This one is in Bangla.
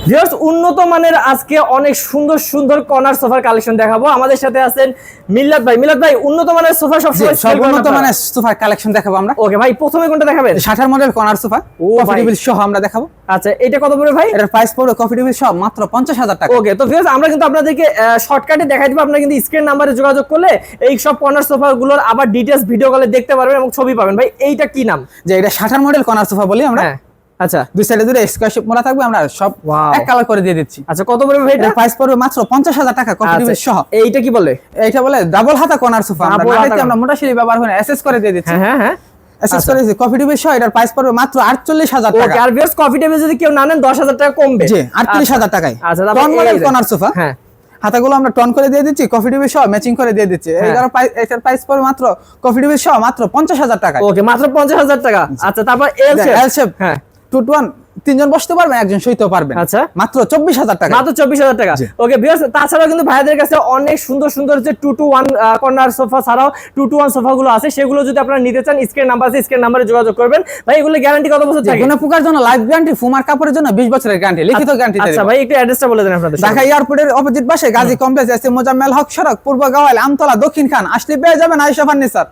ভিউয়ার্স, উন্নত মানের আজকে অনেক সুন্দর সুন্দর কর্নার সোফার কালেকশন দেখাবো। আমাদের সাথে আছেন মিল্লাত ভাই। মিল্লাত ভাই, উন্নত মানের সোফা সবসময় সব উন্নত মানের সোফার কালেকশন দেখাবো আমরা। ওকে ভাই, প্রথমে কোনটা দেখাবেন? 60 model corner sofa coffee table সহ আমরা দেখাবো। আচ্ছা, এটা কত পড়বে ভাই? এটার প্রাইস পড়বে কফি টেবিল সহ মাত্র 50,000 টাকা। ওকে, তো ভিউয়ার্স আমরা কিন্তু আপনাদেরকে শর্টকাটে দেখাই দিব। আপনারা কিন্তু স্ক্রিন নাম্বারে যোগাযোগ করলে এই সব কর্নার সোফা গুলোর আবার ডিটেইলস ভিডিও কলে দেখতে পারবেন এবং ছবি পাবেন। ভাই এইটা কি নাম? যে এটা 60 মডেল কর্নার সোফা বলি আমরা। আচ্ছা, দুই সাইডে দুটো স্কয়ার শেপ মোড়া থাকবে, আমরা সব এক কালার করে দিয়ে দিচ্ছি। আচ্ছা, কত পড়বে ভাই? এটার প্রাইস পড়বে মাত্র 50,000 টাকা কফি টেবিল সহ। এইটা কি বলে? এইটা বলে ডাবল হাতা কর্নার সোফা। আমরা মোটা সিঁড়ি ব্যবহার করে এসএস করে দিয়ে দিচ্ছি। হ্যাঁ হ্যাঁ, এসএস করে দিচ্ছি কফি টেবিল সহ। এটার প্রাইস পড়বে মাত্র 48,000 টাকা। ওকে, আর ভিউয়ার্স কফি টেবিল যদি কেউ না নেন 10,000 টাকা কমবে। জি, 48,000 টাকায়। আচ্ছা, টন মডেল কর্নার সোফা। হ্যাঁ, হাতাগুলো আমরা টন করে দিয়ে দিচ্ছি, কফি টেবিল সহ ম্যাচিং করে দিয়ে দিচ্ছি। এটার প্রাইস পড়বে মাত্র কফি টেবিল সহ মাত্র 50,000 টাকা। ওকে, মাত্র 50,000 টাকা। আচ্ছা, তারপর এল শেপ। হ্যাঁ, 2 to 1 তিনজন বসতে পারবেন, একজন শুইতেও পারবেন। আচ্ছা, মাত্র 24,000 টাকা। মাত্র 24,000 টাকা। ওকে ভিউয়ার্স, তাছাড়াও কিন্তু ভাইদের কাছে অনেক সুন্দর সুন্দর যে 2 to 1 কর্নার সোফা ছাড়াও 2 to 1 সোফা গুলো আছে, সেগুলো যদি আপনারা নিতে চান স্ক্রিন নাম্বার আছে, স্ক্রিন নাম্বারে যোগাযোগ করবেন। ভাই এগুলো গ্যারান্টি কত বছর থাকে? কোনো প্রকার জন্য লাইফ গ্যারান্টি, ফুমার কাপড়ের জন্য 20 বছরের গ্যারান্টি, লিখিত গ্যারান্টি। আচ্ছা ভাই, একটু অ্যাড্রেসটা বলে দেন আপনাদের। ঢাকা এয়ারপোর্টের অপোজিট পাশে গাজী কমপ্লেক্স, এসএম মোজাম্মেল হক সড়ক, পূর্ব গাওয়াল, আমতলা, দক্ষিণ খান। আসলে পেয়ে যাবেন আয়েশা ফার্নিচার।